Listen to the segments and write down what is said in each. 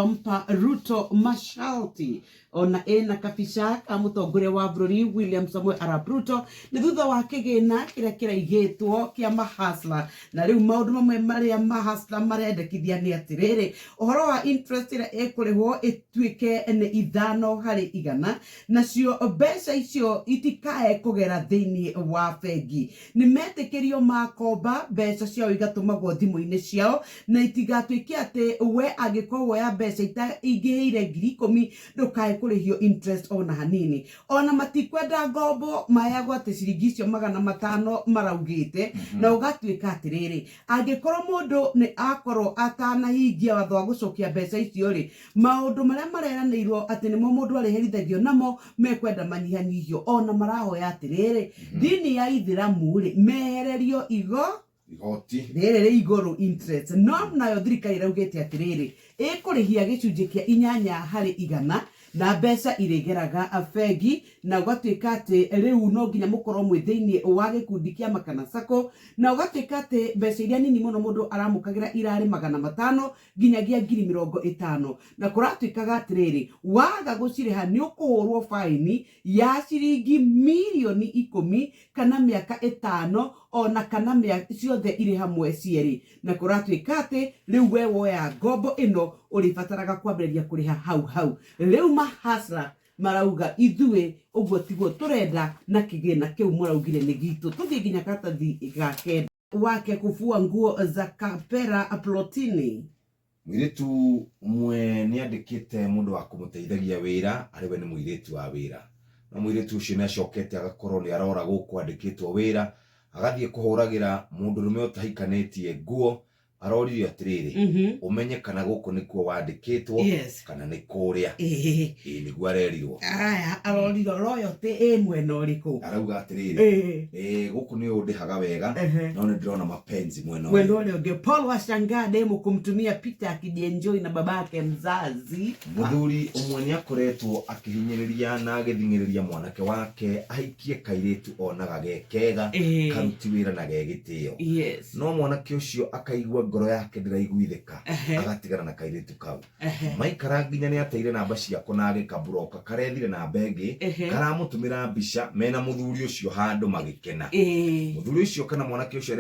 Wampa Ruto masharti ona ena kabisa ka mutongoria wa bururi William Samoei Arap Ruto ni thutha wa kigina kiria kiraigitwo kia mahasla na riu maundu mamwe maria mahasla marendekithia ni atiriri uhoro wa interest ira ekurihwo ituike ni 5% nacio mbeca icio itikae kugera thiini wa bengi ni metikirio makomba mbeca ciao igatumagwo thimu-ini ciao na itigatuike ati we agikorwo ya mbeca ita ingiheire 10,000 ndukae kurihio interest ona hanini ona matikwenda ngombo mayagwo ati ciringi icio 500 maraugite na ugatuika atiriri angikorwo mundu ni akorwo atanahingia watho wa gucokia mbeca icio ri maundu maria mareranirwo ati nimo mundu ariherithagio namo mekwenda manyihanyihio ona marahoya atiriri dini ya Ithiramu ri mehererio igoti riri iguru interest no nayo thirikari raugite atiriri ikurihia gicunji kia 8% na mbeca irigeraga bengi na ugatuika ati riu no nginya mukorwo mwi thiini wa gikundi kia makana sako na ugatuika ati mbeca iria nini muno mundu aramukagira irari 500 nginyagia 50,000 na kuratuikaga atiriri waga guciriha ni ukuhurwo faini ya ciringi milioni 10 kana miaka 5 ona kana miaka ciothe iri hamwe cieri na kuratuika ati riu we woya ngombo ino uribataraga kwambĩrĩria kuriha hau riu mahasla marauga ithue uguo tiguo turenda na kigina kiu muraugire ni gitu tuthie nginya karatathi gake wake kufua nguo za kapera plotini mwiritu mwe ni andikite mundu wa kumuteithagia wira ariwe ni mwiritu wa wira na mwiritu ucio ni acokete agakorwo ni arora guku andikitwo wira agathie kuhuragira mundu rume utahikanetie nguo aroririo atiriri umenye kana guku nikuo wandikitwo kana ni kuria niguo arerirwo aya aroririo royote mwena uriku arauga atiriri guku ni undihaga wega no ni ndirona mapenzi mwena uri Paul washangaa demo kumtumia picha akijienjoy na babake mzazi muthuri umwe ni akoretwo akihinyiriria na agithingiriria mwanake wake ahikie kairitu onaga gekega karuti wira na gegitio no mwanake ucio akaigwa ngoro yake ndiraiguithika agatigana na kairitu kau maikara nginya ni ateire namba ciako na agikabroka karethire na bengi karamutumira mbica mena muthuri ucio handu magikena muthuri ucio kana mwanake ucio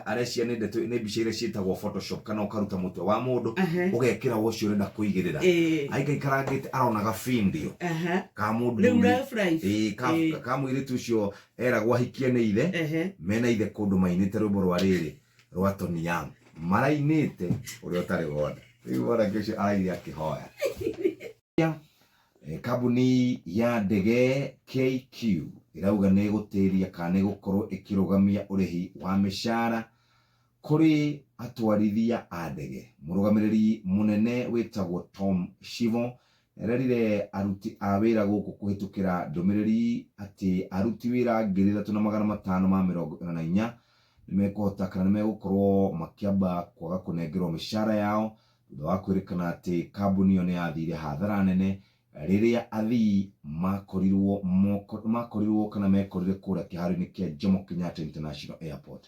arecia ni ndeto ni mbica ire cietagwo photoshop kana ukaruta mutwe wa mundu ugekira ucio urenda kuigirira aikarangite aronaga video ka mundu ka mwiritu ucio eragwo ahikie ni ithe mena ithe kundu mainite rwimbo rwa riri rwa Tony Young marainite uri utari wona riu wona kesho araire akihoya kabuni ya ndege KQ irauga ni gutiria kana gukorwo ikirugamia urihi wa mishara kuri atwarithia a ndege murugamiriri munene witagwo Tom Shivo erarire aruti a wira guku kuhitukira ndumiriri ati aruti wira 3,544 nimekuhota kana nimegũkorwo makiamba kwaga kunengerwo mishara yao thutha wa kwirikana ati kambuni yo ni yathire hathara nene riria athii makorirwo kana mekorire kuria kiharo-ini kia Jomo Kenyatta International Airport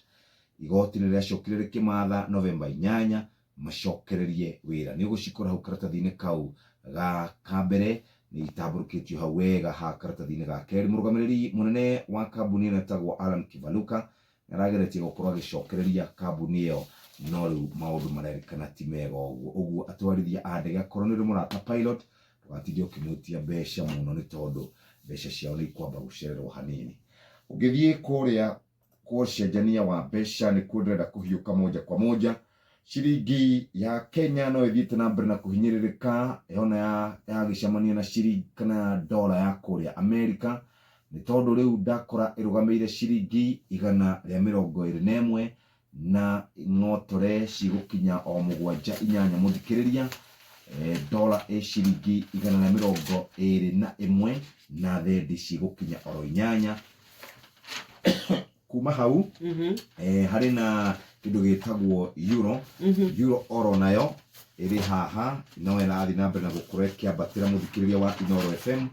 igoti riria cokire rikimatha November 8 macokererie wira ni gucikora hau karatathi-ini kau ga kambere ni itamburukitio hau wega ha karatathi-ini ga keri murugamiriri munene wa kambuni ino etagwo Alan Kivaluka arageretie gukorwo agicokereria kambuni iyo no riu maundu marerikana ti mega uguo atwarithia a ndege akorwo ni murata pilot twatithie ukimutia mbeca muno ni tondu mbeca ciao ni ikwamba gucererwo hanini ugithie kuria kwa cenjania wa mbeca ni kwenda kuhiuka moja kwa moja shiringi ya Kenya no ithiite na mbere na kuhinyiririka yona ya gicemania na shiringi kana dola ya kuria America ni tondu riu ndakora irugameire shiringi 121 na ngotore cigukinya o 7.8 muthikiriria dola shiringi 121 na thendi cigukinya oro 8 kuma hau hari na kindu gitagwo euro oro nayo iri haha no irathi na mbere na gukura kiambatira muthikiriria wa Inoro FM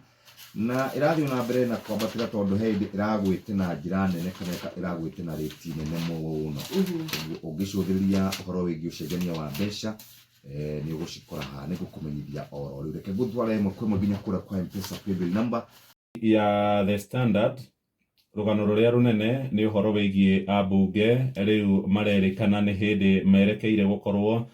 na irathi na mbere na kwambatira tondu hindi iragwite na njira nene kana iragwite na rate nene muno ungicuthiria uhoro wigi ucenjania wa mbeca ni ugucikora ha ni gukumenyithia oro riu reke gutwara imwe kwimwe nginya kura kwa M-Pesa paybill number ya The Standard. Rugano ruria runene ni uhoro wigie ambunge riu marerikana ni hindi merekeire gukorwo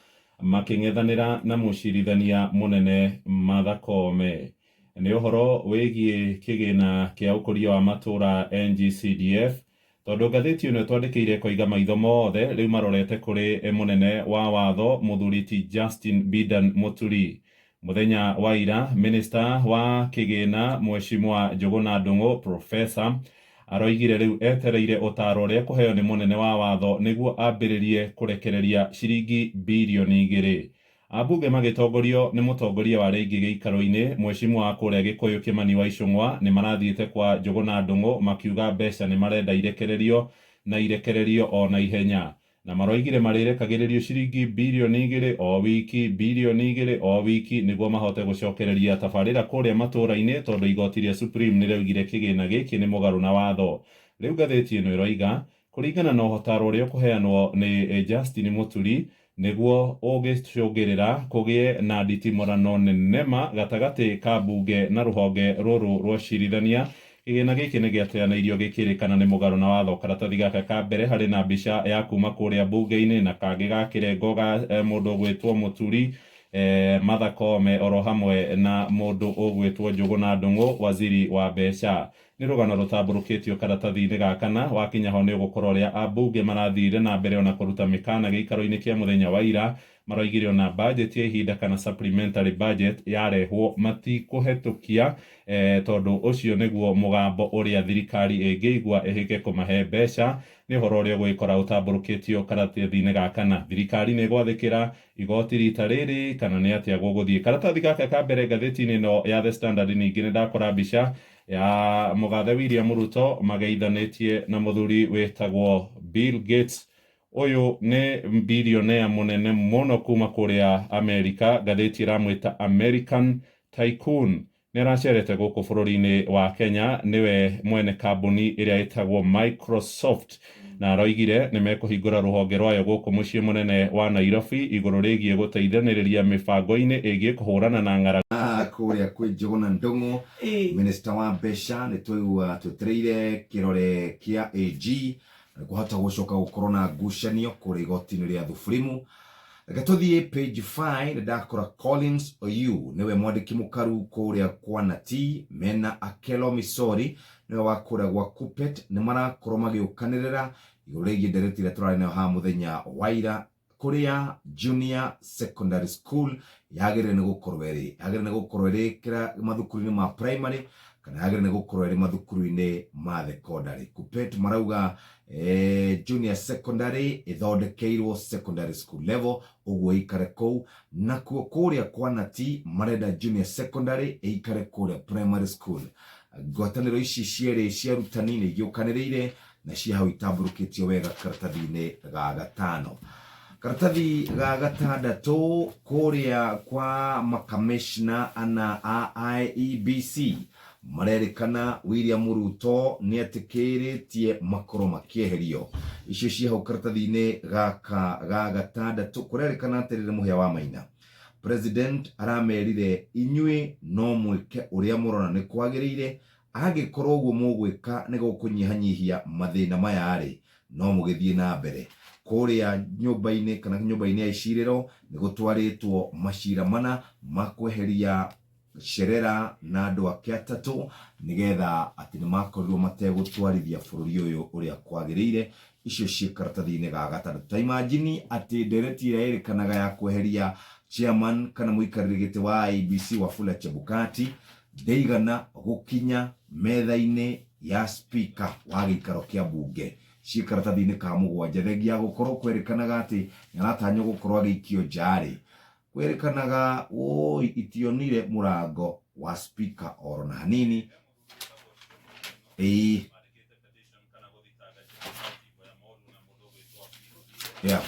making'ethanira na mucirithania munene Martha Koome. Ni uhoro wigie kigina kia ukuria wa matura NGCDF, tondu ngathĩti ĩno twandĩkĩire koiga maitho mothe riu marorete kuri munene wa watho muthuri Justin Bidan Muturi. Muthenya wa ira, Minister wa kigina Mheshimiwa Njuguna Ndung'u Professor aroigire riu etereire utaro uria kuheo ni munene wa watho niguo ambĩrĩrie kurekereria ciringi bilioni 2. Ambunge magitongorio ni mutongoria wa rĩngĩ gĩikaro-inĩ Mheshimiwa wa kũrĩa Gĩkũyũ Kimani wa Icũng'wa ni marathiĩte kwa Njuguna Ndung'u makiuga mbeca ni marenda irekererio o na ihenya, na maroigire marĩrekagĩrĩrio ciringi bilioni 2 o wiki, bilioni 2 o wiki niguo mahote gucokereria tabarĩra kũrĩa matũra-inĩ, tondu igoti rĩa Supreme nĩraugire kĩgĩna gĩkĩ nĩ mũgarũ na watho. Rĩu ngathĩti ĩno ĩroiga kũringana na ũhotaro ũrĩa ũkũheanwo nĩ Justin Muturi niguo ũgĩcũngĩrĩra kũgĩe na nditimũrano nene ma gatagatĩ ka mbunge na rũhonge rũrũ rwa ũcirithania. Kĩgĩna gĩkĩ nĩ gĩateanĩirio gĩkĩrĩkana nĩ mũgarũ na watho. Karatathi gaka ka mbere harĩ na mbica ya kuma kũrĩa mbunge-inĩ na kangĩ ga kĩrengo ga mũndũ ũgwĩtwo Muturi, Martha Koome oro hamwe na mũndũ ũgwĩtwo Njuguna Ndung'u, waziri wa mbeca. Nĩ rũgano rũtambũrũkĩtio karatathi-inĩ gakana, wakinya ho nĩ ũgũkora ũrĩa ambunge marathire na mbere ona kũruta mĩkana gĩikaro-inĩ kĩa mũthenya wa ira. Maroigire ona budget ya ihinda kana supplementary budget yarehwo matikũhetũkia, tondu ũcio nĩguo mũgambo ũrĩa thirikari ĩngĩigua ĩhĩke kũmahe mbeca. Nĩ ũhoro ũrĩa ũgũgĩkora ũtambũrũkĩtio karatathi-inĩ gakana. Thirikari nĩ ĩgwathĩkĩra igoti rita rĩrĩ kana nĩ atĩa gũgũthiĩ? Karatathi gaka ka mbere ngathĩti-inĩ ĩno ya The Standard ningĩ nĩ ndakora mbica ya mũgathe William Ruto mageithanĩtie na mũthuri wĩtagwo Bill Gates. Ũyũ nĩ bilionea mũnene mũno kuma kũrĩa Amerika. Ngathĩti ĩramwĩta American Tycoon. Nĩ aracerete gũkũ bũrũri-inĩ wa Kenya, nĩwe mwene kambuni ĩrĩa ĩtagwo Microsoft, na aroigire nĩ mekũhingũra rũhonge rwayo gũkũ mũciĩ mũnene wa Nairobi igũrũ rĩgiĩ gũteithanĩrĩria mĩbango-inĩ ĩgiĩ kũhũrana na ng'aragu kũrĩa kwĩ Njuguna Ndung'u. Minister wa mbeca nĩ twetereire kĩrore kĩa AG kuhota gucoka gukorwo na ngucanio kuri igoti-inĩ rĩa Supreme. Reke tuthie page 5 ndakora Collins Oyu niwe mwandiki mukaru kuria kwa Nati mena Akelo Misori niwe wa kuria gwa Kupet ni marakorwo magiukanirira iguru rĩgiĩ ndereti ĩrĩa tũrarĩ nayo ha muthenya wa ira kuria Junior Secondary School yagĩrĩire nĩ gũkorwo ĩrĩ kira mathukuru-inĩ ma primary kana yagĩrĩire nĩ gũkorwo ĩrĩ mathukuru-inĩ ma secondary. Kupet marauga Junior Secondary ithondekeirwo secondary school level ũguo ikare kũu, nakuo kũrĩa kwa Nati marenda Junior Secondary ikare kũrĩa primary school. Ngwatanĩro ici cierĩ cia arutani nĩ igĩũkanĩrĩire na cia hau itambũrũkĩtio wega karatathi-inĩ ga gatano. Karatathi ga gatandatũ kũrĩa kwa makamishna ana a IEBC marerikana William Ruto nĩ atĩkĩrĩtie makoro makĩeherio. Icio cia hau karatathi-inĩ gaka ga gatandatũ kũrerikana atĩrĩrĩ mũhĩa wa Maina, President aramerire inyuĩ no mwĩke ũrĩa mũrona nĩ kwagĩrĩire, angĩkorwo ũguo mũgwĩka nĩ gũkũnyihanyihia mathĩna maya rĩ no mũgĩthiĩ na mbere. Kũrĩa nyũmba-inĩ kana nyũmba-inĩ ya icirĩro nĩ gũtwarĩtwo macira mana ma kweheria Sherera na andũ ake atatũ nigetha atĩ nĩ makorirwo mategũtwarithia bũrũri ũyũ ũrĩa kwagĩrĩire. Icio ciĩ karatathi-inĩ ga gatandatũ. Ta imagine atĩ ndereti ĩrĩa ĩrĩkanaga ya kweheria chairman kana mũikarĩri gĩtĩ wa IEBC Wafula Chebukati ndeigana gũkinya metha-inĩ ya speaker wa gĩikaro kĩa mbunge. Ciĩ karatathi-inĩ ka mũgwanja thengia gũkorwo kwerĩkanaga atĩ nĩ aratanywo gũkorwo agĩikio njarĩ. Kwerĩkanaga itionire mũrango wa speaker oro na hanini. Yeah.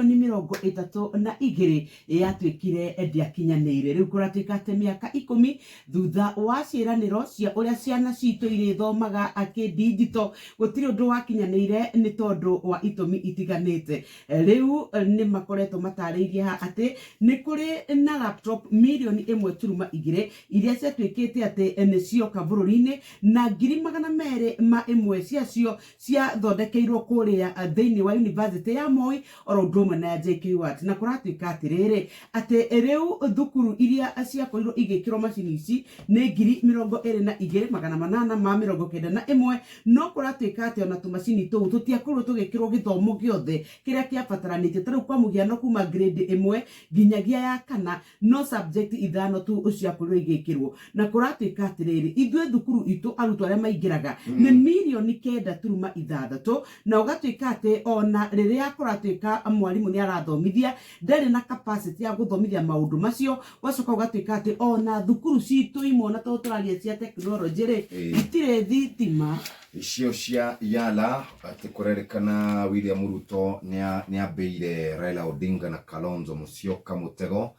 32 yatuikire ndiakinyanĩire riu kuratuika ati miaka 10 thutha wa ciĩranĩro cia uria ciana citũ irĩthomaga kĩndigito gũtirĩ ũndũ wakinyanĩire nĩ tondũ wa itũmi itiganĩte. Riu nĩ makoretwo matarĩirie ati nĩ kũrĩ na laptop milioni 1.2 iria ciatuĩkĩte ati nĩ cioka bũrũri-inĩ na 200,000 ciacio ciathondekeirwo kũrĩa thĩinĩ wa university ya Moi oro ũndũ ũmwe na ya JKUAT. Na kũratuĩka atĩrĩrĩ atĩ rĩu thukuru iria ciakorirwo igĩkĩrwo macini ici nĩ 22,891 no kũratuĩka atĩ ona tũmacini tũu tũtiakorirwo tũgĩkĩrwo gĩthomo gĩothe kĩrĩa kĩabataranĩtio. Ta rĩu kwa mũhiano kuma grade 1 nginyagia ya 4 no subject 5 tu ciakorirwo igĩkĩrwo. Na kũratuĩka atĩrĩrĩ ithuĩ thukuru itũ arutwo arĩa maingĩraga nĩ milioni 9.6 na ũgatuĩka atĩ ona rĩrĩa kũratuĩka mwarimũ nĩ arathomithia ndarĩ na capacity ya gũthomithia maũndũ macio. Wacoka ũgatuĩka atĩ ona thukuru citũ imwe na tũtũragia cia tekinoronjĩ rĩ itirĩ thitima icio cia Yala. Ati kũrerĩkana William Ruto nĩ ambĩire Raila Odinga na Kalonzo Musyoka mũtego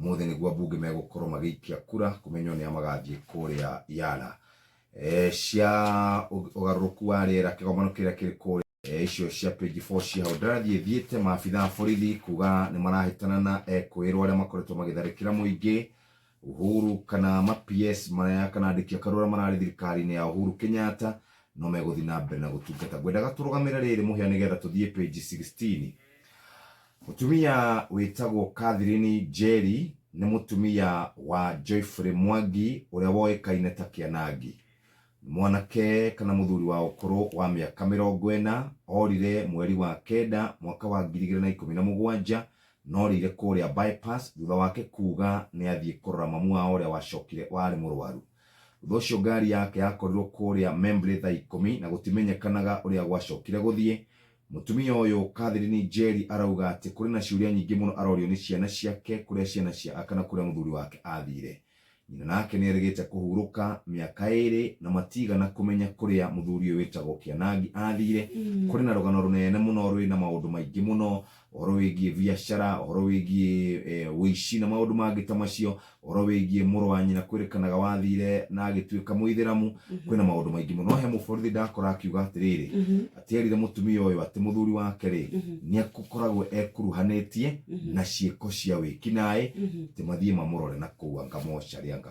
mũthĩ nĩguo ambunge megũkorwo magĩikia kura kũmenywo nĩ amagathiĩ kũrĩa Yala. Cia ũgarũrũku wa rĩera kĩgomano kĩrĩa kĩrĩ kũrĩa icio cia page 4 cia hau ndarathiĩte maabitha borithi kuga nĩ marahĩtana na kwĩrwo arĩa makoretwo magĩtharĩkĩra mũingĩ Uhuru kana ma-PS marĩa kana andĩki a karũra mararĩ thirikari-inĩ ya Uhuru Kenyatta no megũthiĩ na mbere na gũtungata. Ngwendaga tũrũgamĩre rĩrĩ mũhĩa nĩgetha tũthiĩ page 16. Mũtumia wĩtagwo Catherine Njeri nĩ mũtumia wa Geoffrey Mwangi ũrĩa woĩkaine ta Kĩanangi. Mwanake kana mũthuri wa ũkũrũ wa mĩaka 40 orire mweri wa kenda mwaka wa 2017 norire kũrĩa bypass thutha wake kuga nĩ athiĩ kũrora mamu wao ũrĩa wacokire warĩ mũrwaru. Thutha ũcio ngari yake yakorirwo kũrĩa Membley thaa 10 na gũtimenyekanaga ũrĩa gwacokire gũthiĩ. Mũtumia ũyũ Catherine Njeri arauga atĩ kũrĩ na ciũria nyingĩ mũno arorio nĩ ciana ciake kũrĩa ciana cia kana kũrĩa mũthuri wake athire. Nyina nake nĩ erĩgĩte kũhurũka mĩaka 2 na matigana kũmenya kũrĩa mũthuri ũyũ wĩtagwo Kĩanangi athire. Kũrĩ na rũgano rũnene mũno rwĩ na maũndũ maingĩ mũno ũhoro wĩgiĩ biacara ũhoro wĩgiĩ ũici na maũndũ mangĩ ta macio ũhoro wĩgiĩ mũrũ wa nyina kwĩrĩkanaga wathire na agĩtuĩka mũithĩramu. Kwĩna maũndũ maingĩ mũno. He mũborithi ndakora akiuga atĩrĩrĩ atĩ erire mũtumia ũyũ atĩ mũthuri wake rĩ nĩ akoragwo ekuruhanĩtie na ciĩko cia wĩkinaĩ atĩ mathiĩ mamũrore na kũu anga mocarĩ anga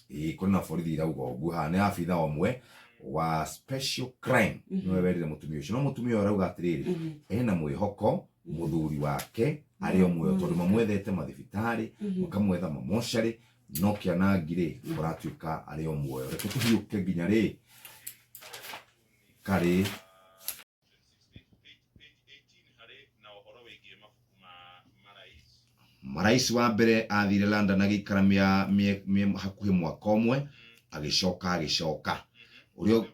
kũrĩ na borithi irauga ũguo. Haha nĩ abitha ũmwe wa special crime niwe werire mũtumia ũcio. No mũtumia ũyũ arauga atĩrĩrĩ ena mwĩhoko mũthuri wake arĩ o muoyo tondũ mamwethete mathibitarĩ makamwetha mamocarĩ no Kĩanangi rĩ kũratuĩka arĩ o muoyo. Reke tũhiũke nginya rĩ karĩ marais wa mbere athire London agĩikara hakuhĩ mwaka ũmwe agĩcoka ũrĩa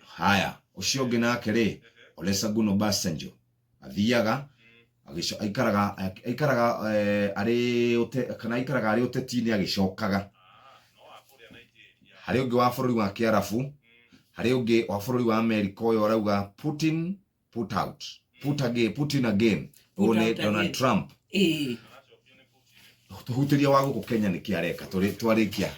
haya ũcio ũngĩ nake rĩ Olusegun Obasanjo athiaga aikaraga arĩ ũteti-inĩ agĩcokaga. Harĩ ũngĩ wa bũrũri wa Kĩarabu, harĩ ũngĩ wa bũrũri wa Amerika ũyũ arauga Putin again Donald Trump. Tũhutĩria wa gũkũ Kenya nĩ kĩareka twarĩkia